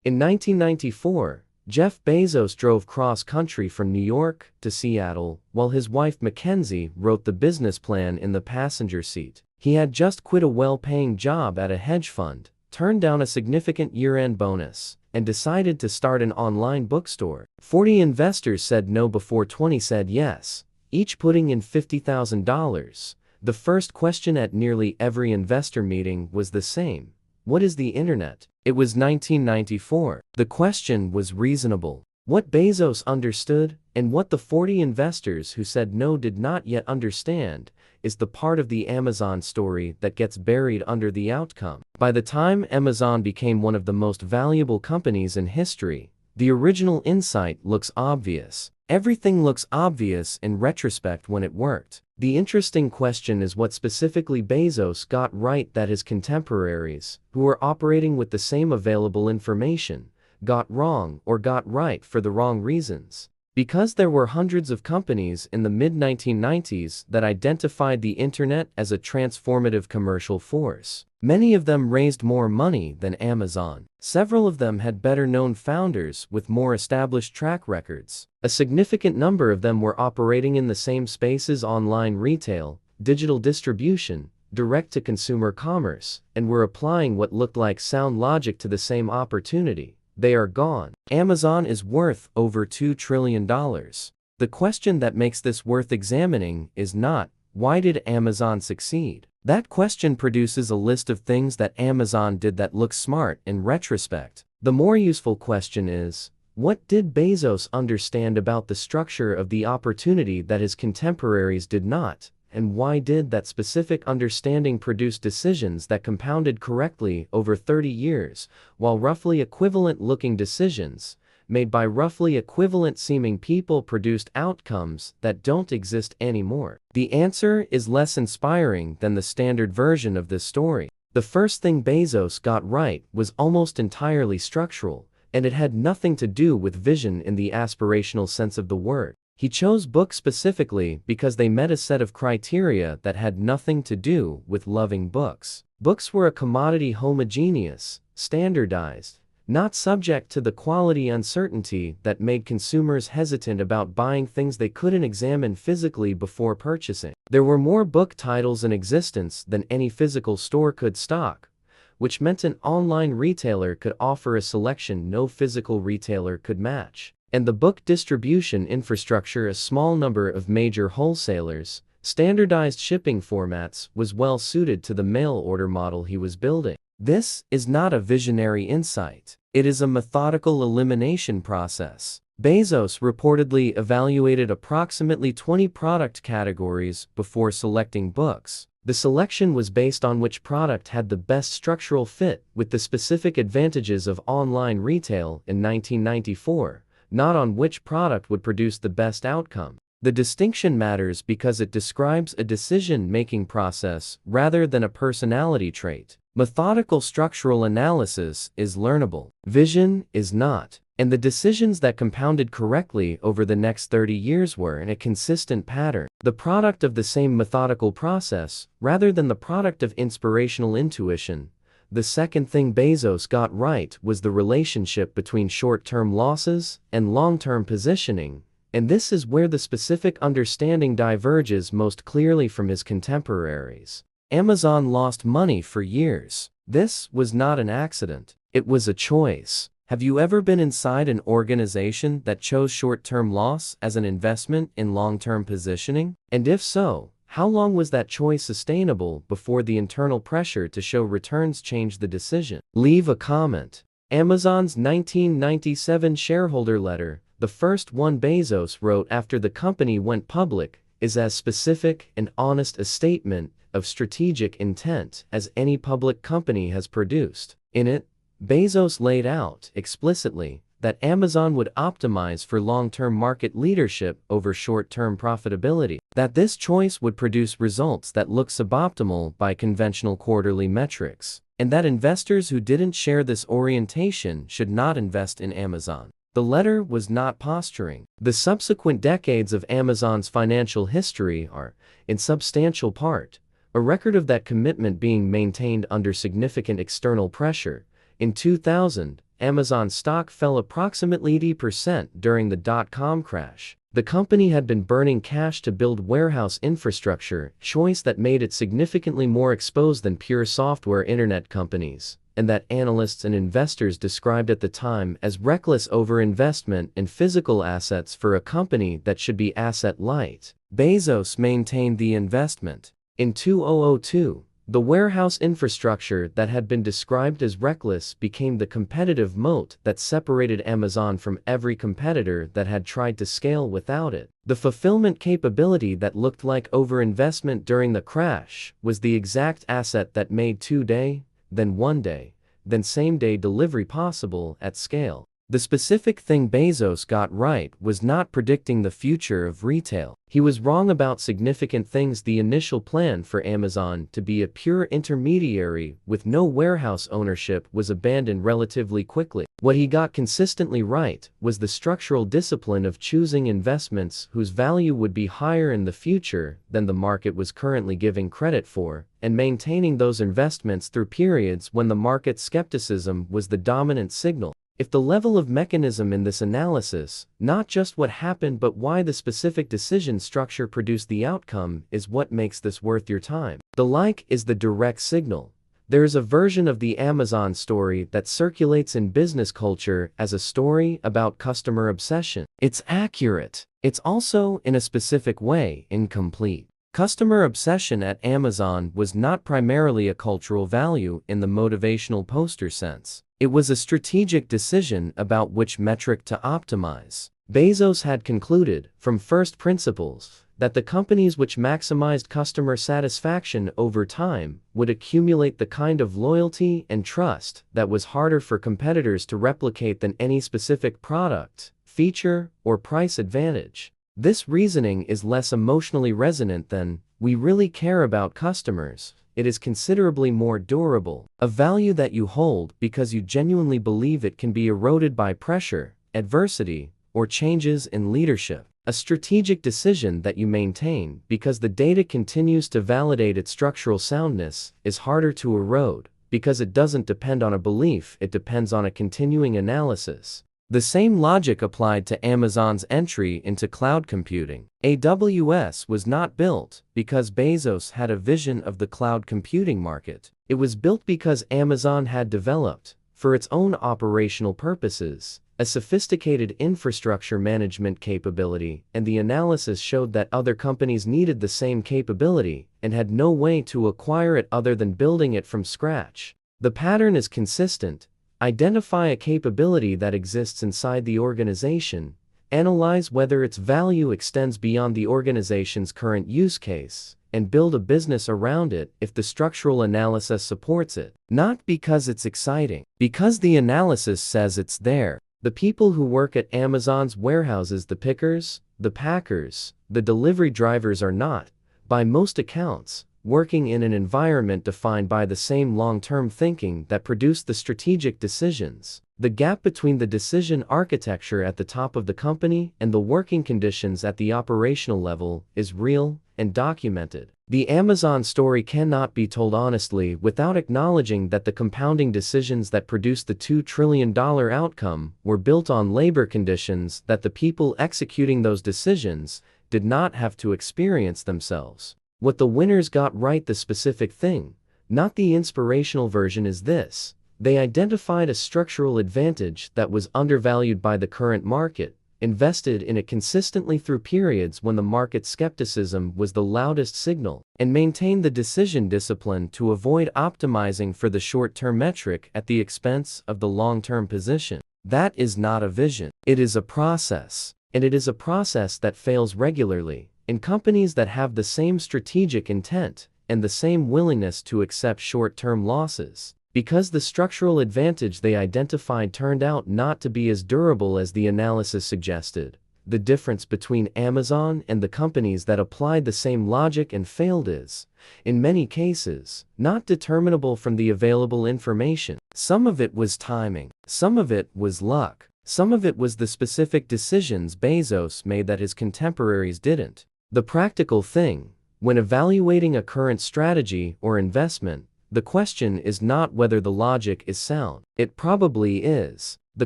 In 1994, Jeff Bezos drove cross-country from New York to Seattle, while his wife Mackenzie wrote the business plan in the passenger seat. He had just quit a well-paying job at a hedge fund, turned down a significant year-end bonus, and decided to start an online bookstore. 40 investors said no before 20 said yes, each putting in $50,000. The first question at nearly every investor meeting was the same: what is the internet? It was 1994. The question was reasonable. What Bezos understood, and what the 40 investors who said no did not yet understand, is the part of the Amazon story that gets buried under the outcome. By the time Amazon became one of the most valuable companies in history, the original insight looks obvious. Everything looks obvious in retrospect when it worked. The interesting question is what specifically Bezos got right that his contemporaries, who were operating with the same available information, got wrong or got right for the wrong reasons. Because there were hundreds of companies in the mid-1990s that identified the internet as a transformative commercial force. Many of them raised more money than Amazon. Several of them had better-known founders with more established track records. A significant number of them were operating in the same spaces: online retail, digital distribution, direct-to-consumer commerce, and were applying what looked like sound logic to the same opportunity. They are gone. Amazon is worth over $2 trillion. The question that makes this worth examining is not, why did Amazon succeed? That question produces a list of things that Amazon did that look smart in retrospect. The more useful question is, what did Bezos understand about the structure of the opportunity that his contemporaries did not? And why did that specific understanding produce decisions that compounded correctly over 30 years, while roughly equivalent-looking decisions, made by roughly equivalent-seeming people, produced outcomes that don't exist anymore? The answer is less inspiring than the standard version of this story. The first thing Bezos got right was almost entirely structural, and it had nothing to do with vision in the aspirational sense of the word. He chose books specifically because they met a set of criteria that had nothing to do with loving books. Books were a commodity, homogeneous, standardized, not subject to the quality uncertainty that made consumers hesitant about buying things they couldn't examine physically before purchasing. There were more book titles in existence than any physical store could stock, which meant an online retailer could offer a selection no physical retailer could match. And the book distribution infrastructure, a small number of major wholesalers, standardized shipping formats, was well suited to the mail order model he was building. This is not a visionary insight. It is a methodical elimination process. Bezos reportedly evaluated approximately 20 product categories before selecting books. The selection was based on which product had the best structural fit with the specific advantages of online retail in 1994. Not on which product would produce the best outcome. The distinction matters because it describes a decision-making process rather than a personality trait. Methodical structural analysis is learnable. Vision is not. And the decisions that compounded correctly over the next 30 years were in a consistent pattern, the product of the same methodical process, rather than the product of inspirational intuition. The second thing Bezos got right was the relationship between short-term losses and long-term positioning, and this is where the specific understanding diverges most clearly from his contemporaries. Amazon lost money for years. This was not an accident. It was a choice. Have you ever been inside an organization that chose short-term loss as an investment in long-term positioning? And if so, how long was that choice sustainable before the internal pressure to show returns changed the decision? Leave a comment. Amazon's 1997 shareholder letter, the first one Bezos wrote after the company went public, is as specific and honest a statement of strategic intent as any public company has produced. In it, Bezos laid out explicitly that Amazon would optimize for long-term market leadership over short-term profitability, that this choice would produce results that look suboptimal by conventional quarterly metrics, and that investors who didn't share this orientation should not invest in Amazon. The letter was not posturing. The subsequent decades of Amazon's financial history are, in substantial part, a record of that commitment being maintained under significant external pressure, In 2000, Amazon stock fell approximately 80% during the dot-com crash. The company had been burning cash to build warehouse infrastructure, choice that made it significantly more exposed than pure software internet companies, and that analysts and investors described at the time as reckless overinvestment in physical assets for a company that should be asset-light. Bezos maintained the investment. In 2002, the warehouse infrastructure that had been described as reckless became the competitive moat that separated Amazon from every competitor that had tried to scale without it. The fulfillment capability that looked like overinvestment during the crash was the exact asset that made two-day, then one-day, then same-day delivery possible at scale. The specific thing Bezos got right was not predicting the future of retail. He was wrong about significant things. The initial plan for Amazon to be a pure intermediary with no warehouse ownership was abandoned relatively quickly. What he got consistently right was the structural discipline of choosing investments whose value would be higher in the future than the market was currently giving credit for, and maintaining those investments through periods when the market skepticism was the dominant signal. If the level of mechanism in this analysis, not just what happened but why the specific decision structure produced the outcome, is what makes this worth your time. The like is the direct signal. There is a version of the Amazon story that circulates in business culture as a story about customer obsession. It's accurate. It's also, in a specific way, incomplete. Customer obsession at Amazon was not primarily a cultural value in the motivational poster sense. It was a strategic decision about which metric to optimize. Bezos had concluded, from first principles, that the companies which maximized customer satisfaction over time would accumulate the kind of loyalty and trust that was harder for competitors to replicate than any specific product, feature, or price advantage. This reasoning is less emotionally resonant than, "We really care about customers." It is considerably more durable, a value that you hold because you genuinely believe it can be eroded by pressure, adversity, or changes in leadership. A strategic decision that you maintain because the data continues to validate its structural soundness is harder to erode because it doesn't depend on a belief, it depends on a continuing analysis. The same logic applied to Amazon's entry into cloud computing. AWS was not built because Bezos had a vision of the cloud computing market. It was built because Amazon had developed, for its own operational purposes, a sophisticated infrastructure management capability, and the analysis showed that other companies needed the same capability and had no way to acquire it other than building it from scratch. The pattern is consistent. Identify a capability that exists inside the organization, analyze whether its value extends beyond the organization's current use case, and build a business around it if the structural analysis supports it. Not because it's exciting, because the analysis says it's there. The people who work at Amazon's warehouses, the pickers, the packers, the delivery drivers are not, by most accounts, working in an environment defined by the same long-term thinking that produced the strategic decisions. The gap between the decision architecture at the top of the company and the working conditions at the operational level is real and documented. The Amazon story cannot be told honestly without acknowledging that the compounding decisions that produced the $2 trillion outcome were built on labor conditions that the people executing those decisions did not have to experience themselves. What the winners got right, the specific thing, not the inspirational version, is this: they identified a structural advantage that was undervalued by the current market, invested in it consistently through periods when the market skepticism was the loudest signal, and maintained the decision discipline to avoid optimizing for the short-term metric at the expense of the long-term position. That is not a vision. It is a process. And it is a process that fails regularly. In companies that have the same strategic intent and the same willingness to accept short-term losses, because the structural advantage they identified turned out not to be as durable as the analysis suggested. The difference between Amazon and the companies that applied the same logic and failed is, in many cases, not determinable from the available information. Some of it was timing, some of it was luck, some of it was the specific decisions Bezos made that his contemporaries didn't. The practical thing, when evaluating a current strategy or investment, The question is not whether the logic is sound. It probably is. The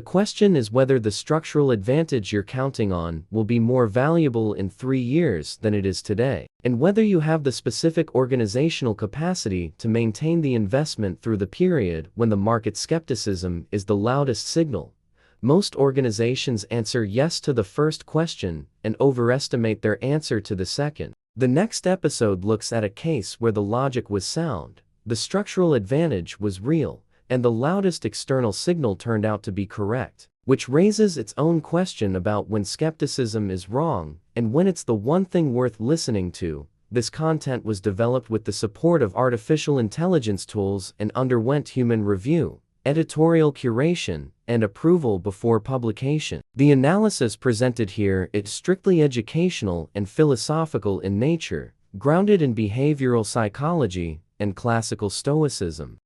question is whether the structural advantage you're counting on will be more valuable in 3 years than it is today, and whether you have the specific organizational capacity to maintain the investment through the period when the market skepticism is the loudest signal. Most organizations answer yes to the first question and overestimate their answer to the second. The next episode looks at a case where the logic was sound, the structural advantage was real, and the loudest external signal turned out to be correct, which raises its own question about when skepticism is wrong and when it's the one thing worth listening to. This content was developed with the support of artificial intelligence tools and underwent human review, editorial curation, and approval before publication. The analysis presented here is strictly educational and philosophical in nature, grounded in behavioral psychology and classical Stoicism.